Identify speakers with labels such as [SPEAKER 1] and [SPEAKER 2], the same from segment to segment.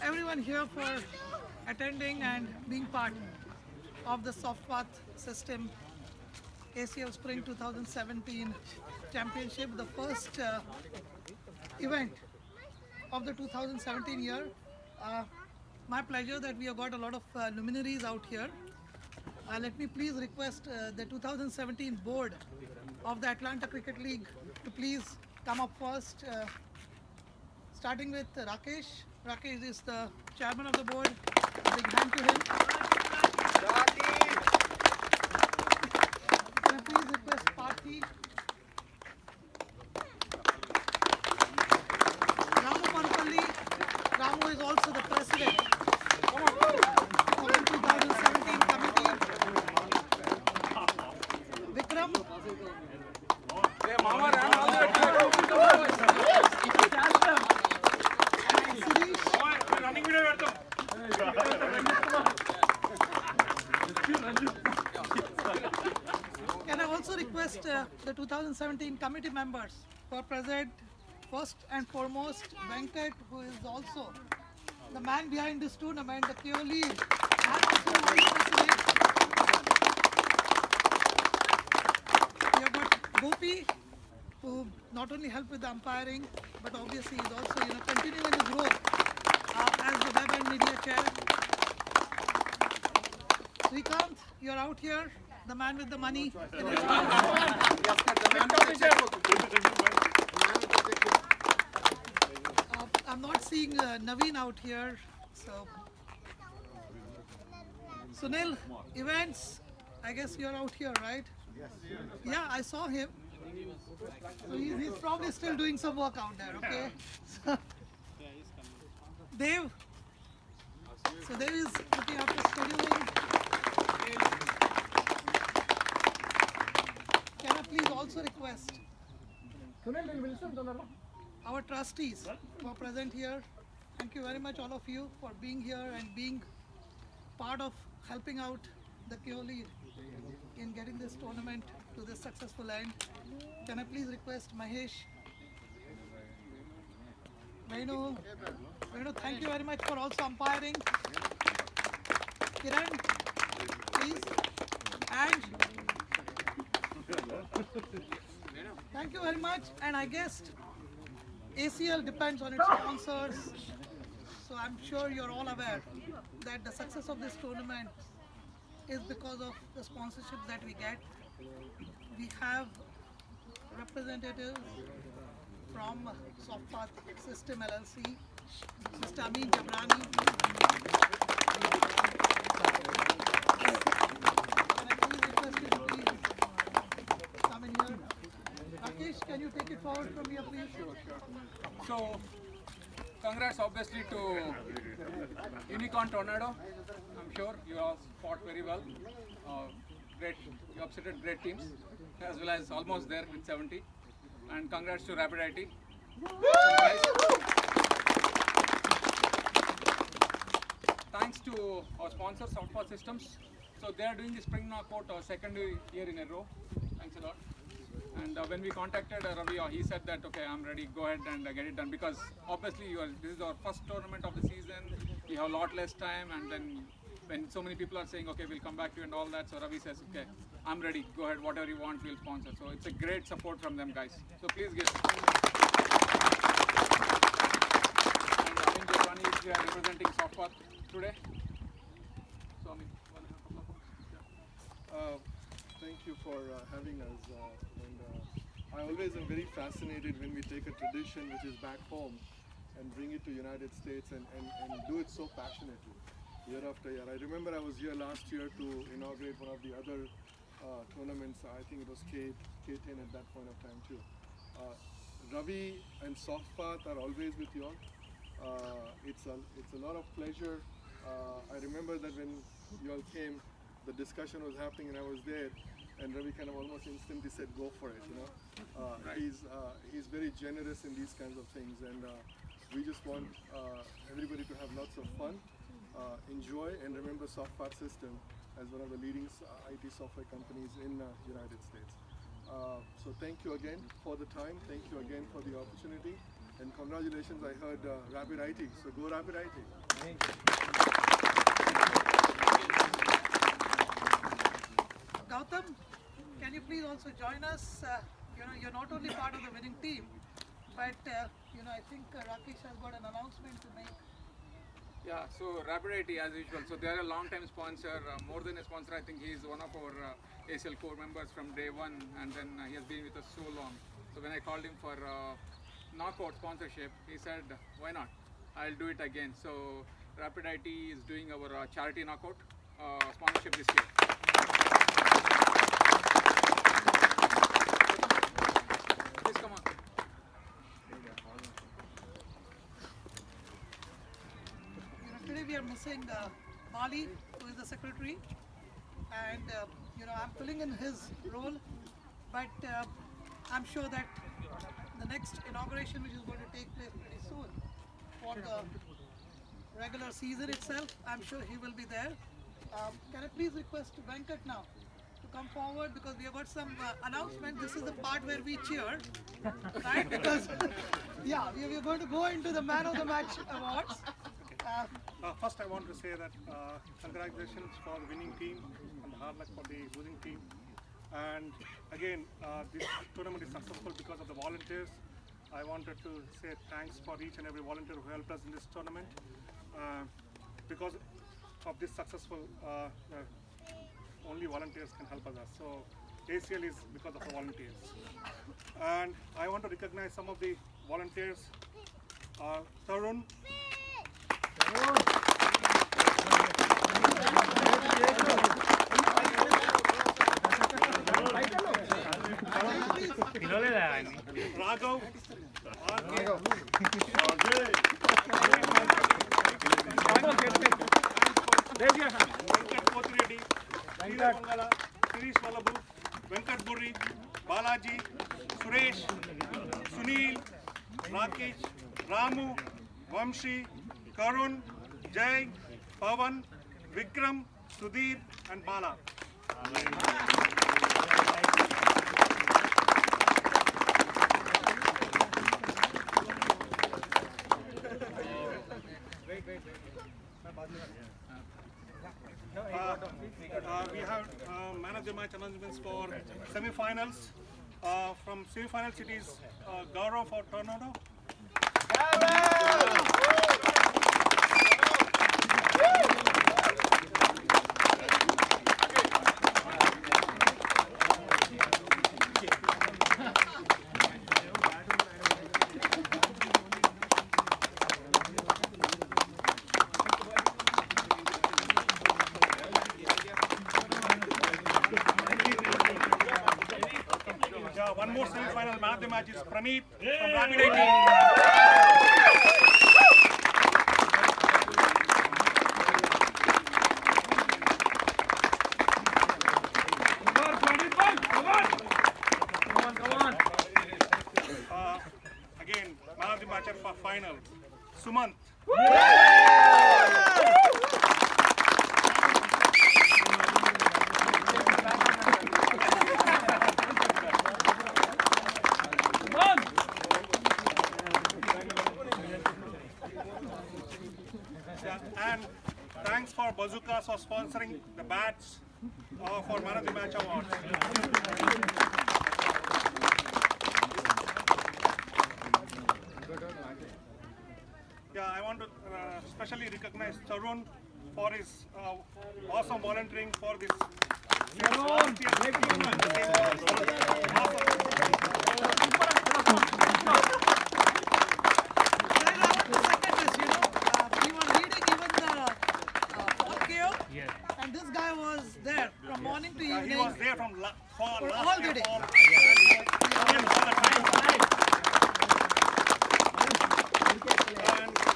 [SPEAKER 1] everyone here for attending and being part of the Softpath System ACL Spring 2017 Championship, the first event of the 2017 year. Uh, my pleasure that we have got a lot of luminaries out here. Let me please request the 2017 board of the Atlanta Cricket League to please come up first, starting with Rakesh. Rakesh is the chairman of the board. A big hand to him. Can I please request Parthi? Ramu Panpalli. Ramu is also the president of the 2017 committee. Vikram. Can I also request the 2017 committee members who are present, first and foremost, Venkat, who is also the man behind this tournament, the KO lead, and also vice president. We have got Gopi, who not only helped with the umpiring, but obviously is also continuing his role as the web and media chair. Srikanth, you're out here, the man with the money. I'm not seeing Naveen out here, so Sunil, events. I guess you're out here, right? Yeah, I saw him. So he's probably still doing some work out there. Okay. So, Dev. So Dev is looking after scheduling. Can I please also request our trustees who are present here? Thank you very much, all of you, for being here and being part of helping out the KO lead in getting this tournament to this successful end. Can I please request Mahesh? Venu, thank you very much for also umpiring. Kiran, please. And thank you very much. And I guess ACL depends on its sponsors. So I'm sure you're all aware that the success of this tournament is because of the sponsorships that we get. We have representatives from Softpath System LLC, Mr. Amin Jabrani. Can I please request you to please come in here? Rakesh, can you take it forward from here, please?
[SPEAKER 2] So, congrats obviously to Unicorn Tornado. I'm sure you all fought very well. Great, you upsetted great teams, as well as almost there with 70. And congrats to Rapid IT. Thanks to our sponsor, Softpath Systems. So they are doing the spring knockout second year in a row. Thanks a lot. And when we contacted Ravi, he said that okay, I'm ready. Go ahead and get it done, because obviously this is our first tournament of the season. We have a lot less time, and then when so many people are saying okay, we'll come back to you and all that, so Ravi says okay, I'm ready. Go ahead, whatever you want, we'll sponsor. So it's a great support from them, guys. So please give. And Amin Jabrani is here representing Softpath today. So Amin,
[SPEAKER 3] thank you for having us. I always am very fascinated when we take a tradition which is back home and bring it to United States and do it so passionately year after year. I remember I was here last year to inaugurate one of the other tournaments. I think it was K10 at that point of time too. Ravi and Softpath are always with you all. It's a lot of pleasure. I remember that when you all came, the discussion was happening and I was there, and Ravi kind of almost instantly said, "Go for it." He's very generous in these kinds of things, and we just want everybody to have lots of fun, enjoy, and remember Softpath System as one of the leading IT software companies in United States. So thank you again for the time. Thank you again for the opportunity. And congratulations, I heard Rapid IT, so go Rapid IT.
[SPEAKER 1] Gautam, can you please also join us? You're not only part of the winning team, but I think Rakesh has got an announcement to make.
[SPEAKER 2] Yeah, so Rapid IT as usual. So they are a long-time sponsor, more than a sponsor. I think he is one of our ACL core members from day one, and then he has been with us so long. So when I called him for knockout sponsorship, he said, "Why not? I'll do it again." So Rapid IT is doing our charity knockout sponsorship this year. Please come on.
[SPEAKER 1] Today we are missing Bali, who is the secretary, and I'm filling in his role, but I'm sure that the next inauguration, which is going to take place pretty soon for the regular season itself, I'm sure he will be there. Can I please request Venkat now to come forward, because we have got some announcement. This is the part where we cheer, right? Because yeah, we are going to go into the Man of the Match awards.
[SPEAKER 4] First, I want to say that congratulations for the winning team and hard luck for the losing team. And again, this tournament is successful because of the volunteers. I wanted to say thanks for each and every volunteer who helped us in this tournament. Because of this successful, only volunteers can help us. So ACL is because of the volunteers. And I want to recognize some of the volunteers. Tarun. Raghav, Venkat Pothiredi, Venkat Mangala, Sirish Vallabu, Venkat Burri, Balaji, Suresh, Sunil, Rakesh, Ramu, Vamshi, Karun, Jay, Pavan, Vikram, Sudhir, and Bala. We have man of the match announcements for semi-finals. From semi-finals, it is Gaurav for Tornado. One more semi-final man of the match is Praneeth from Rapid IT. Again, man of the match for final, Sumant. And thanks for Bazookas for sponsoring the bats for Man of the Match Awards. Yeah, I want to especially recognize Tarun for his awesome volunteering for this.
[SPEAKER 1] And this guy was there from morning to evening.
[SPEAKER 4] He was there from for
[SPEAKER 1] all the day.
[SPEAKER 4] And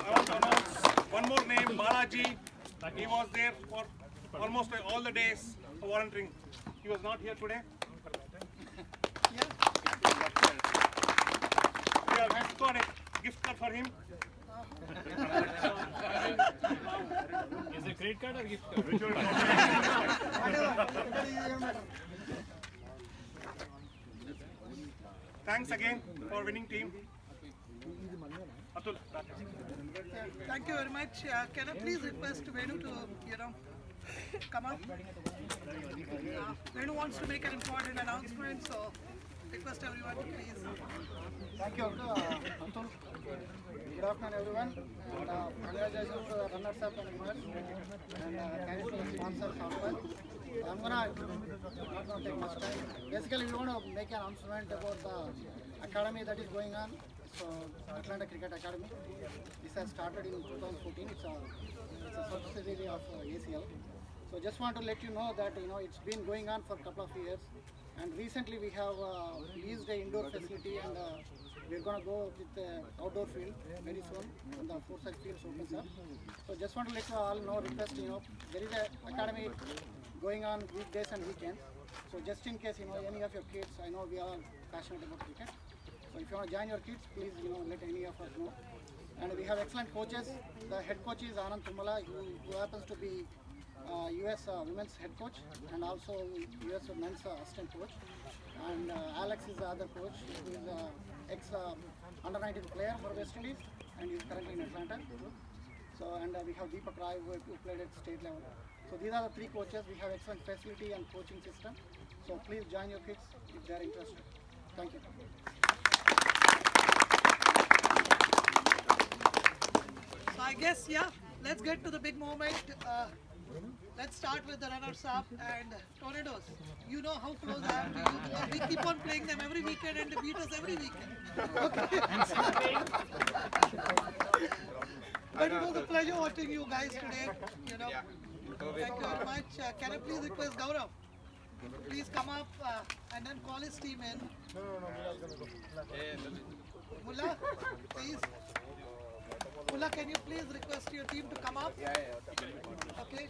[SPEAKER 4] I want to announce one more name, Balaji. He was there for almost all the days for volunteering. He was not here today.
[SPEAKER 1] Yeah.
[SPEAKER 4] We have got a gift card for him.
[SPEAKER 5] Is it credit card or gift card?
[SPEAKER 4] Thanks again for winning team. Atul.
[SPEAKER 1] Thank you very much. Can I please request Venu to, come up? Venu wants to make an important announcement, so request everyone to please.
[SPEAKER 6] Thank you, Atul. Good afternoon, everyone. And congratulations to the runners-up and winners. And thanks to the sponsors also. I'm not gonna take much time. Basically, we want to make an announcement about the academy that is going on. So, Atlanta Cricket Academy. This has started in 2014. It's a subsidiary of ACL. So, just want to let you know that it's been going on for a couple of years. And recently, we have leased an indoor facility, and we're going to go with the outdoor field very soon when the four-side fields opens up. So, just want to let you all know, request, there is an academy going on weekdays and weekends. So, just in case, any of your kids, I know we are passionate about cricket. So if you want to join your kids, please, let any of us know. And we have excellent coaches. The head coach is Anand Tumala, who happens to be US women's head coach and also US men's assistant coach. And Alex is the other coach. He is ex under-19 player for West Indies and he is currently in Atlanta. So and we have Deepak Rai who played at state level. So these are the three coaches. We have excellent facility and coaching system. So please join your kids if they are interested. Thank you.
[SPEAKER 1] So I guess, let's get to the big moment. Let's start with the runners-up and Tornadoes. You know how close I am to you because we keep on playing them every weekend and they beat us every weekend. Okay. But it was a pleasure watching you guys today. Thank you very much. Can I please request Gaurav? Please come up and then call his team in. Mullah, please. Mullah, can you please request your team to come up? Okay.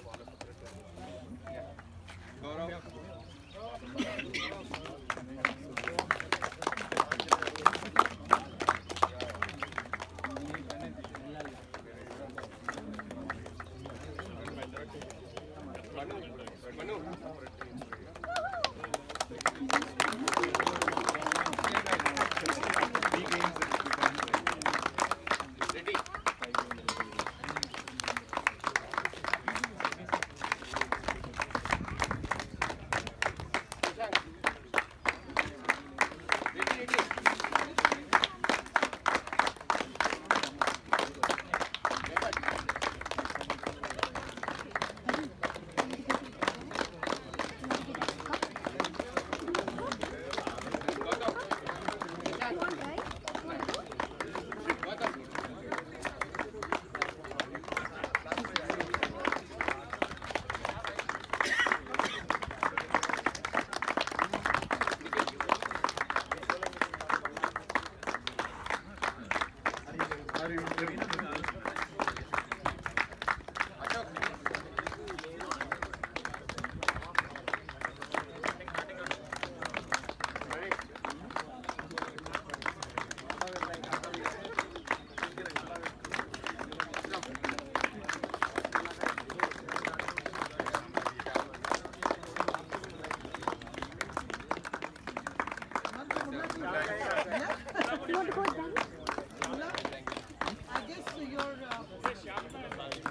[SPEAKER 1] I guess your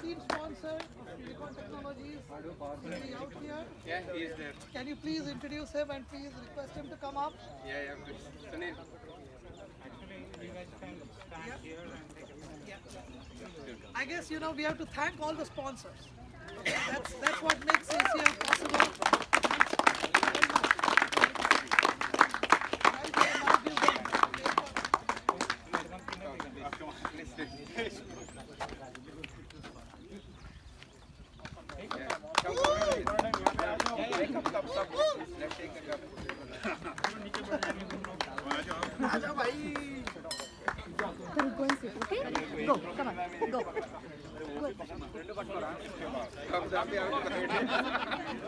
[SPEAKER 1] team sponsor of Unicorn Technologies will be out here.
[SPEAKER 7] Yeah, he is there.
[SPEAKER 1] Can you please introduce him and please request him to come up?
[SPEAKER 7] Yeah, please. Sunil.
[SPEAKER 1] I guess we have to thank all the sponsors. Okay, that's what makes ACL possible.
[SPEAKER 8] Go, come on, go.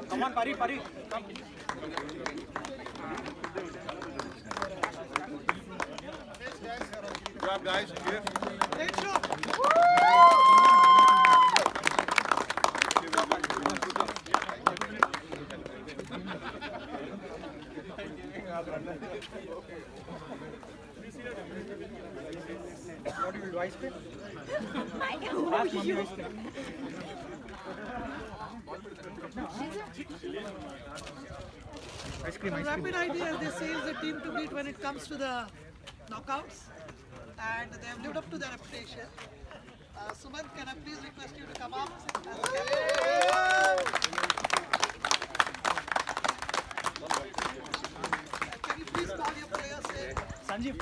[SPEAKER 7] Come on, Pari. Come.
[SPEAKER 3] Good job, guys. Here.
[SPEAKER 1] Great job.
[SPEAKER 3] What do you
[SPEAKER 1] Rapid ID, as they say, is the team to beat when it comes to the knockouts, and they have lived up to their reputation. Sumant, can I please request you to come up? As a can you please call your players in?
[SPEAKER 7] Sanjeev.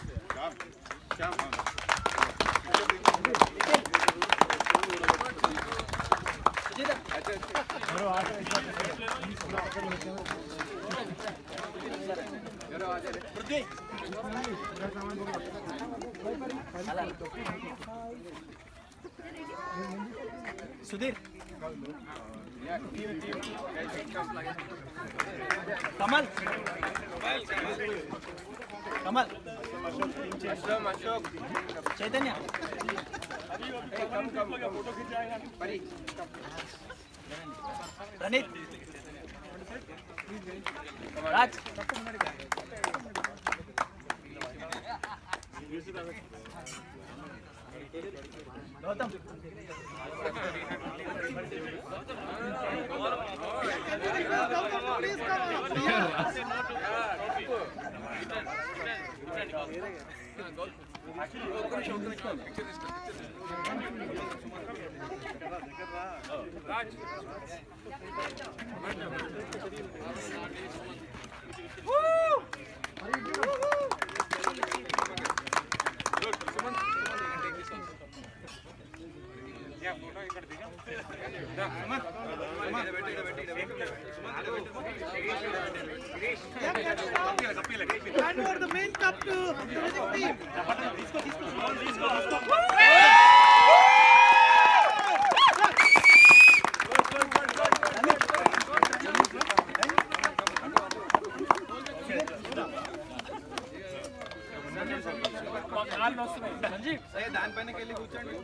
[SPEAKER 7] Sudhir. Kamal. Kamal. Ashok. Chaitanya. Hey, come. Pari. Ranit. Raj. Gautam.
[SPEAKER 1] Please come up. Hand over the main cup to the winning team.
[SPEAKER 7] Sanjeev దానిపైన వెళ్ళి కూర్చోండి.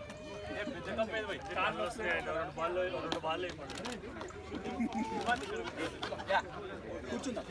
[SPEAKER 7] కూర్చుందా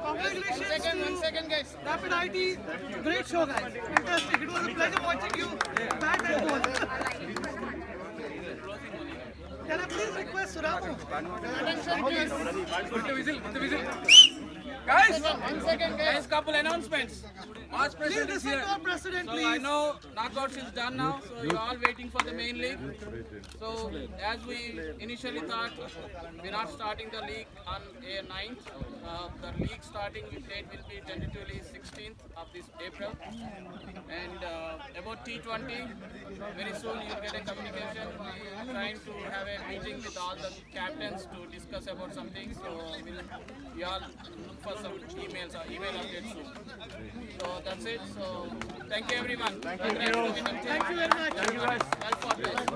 [SPEAKER 1] Congratulations to Rapid ID. Great show, guys. Fantastic. It was a pleasure watching you bat and ball. Can I please request Suramu?
[SPEAKER 2] Put the whistle. Guys, guys, couple announcements. March
[SPEAKER 1] Please
[SPEAKER 2] president is
[SPEAKER 1] listen
[SPEAKER 2] here.
[SPEAKER 1] to our president,
[SPEAKER 2] So I
[SPEAKER 1] please.
[SPEAKER 2] know knockouts is done now, so you're all waiting for the main league. So as we initially thought, we're not starting the league on a 9th. The league starting date will be tentatively 16th of this April. And about T20, very soon you'll get a communication. We're trying to have a meeting with all the captains to discuss about something. So we all look for some emails or email updates soon. So that's it. So thank you everyone. Thank you.
[SPEAKER 1] Thank you very much.
[SPEAKER 2] Thank you guys. Well fought, guys.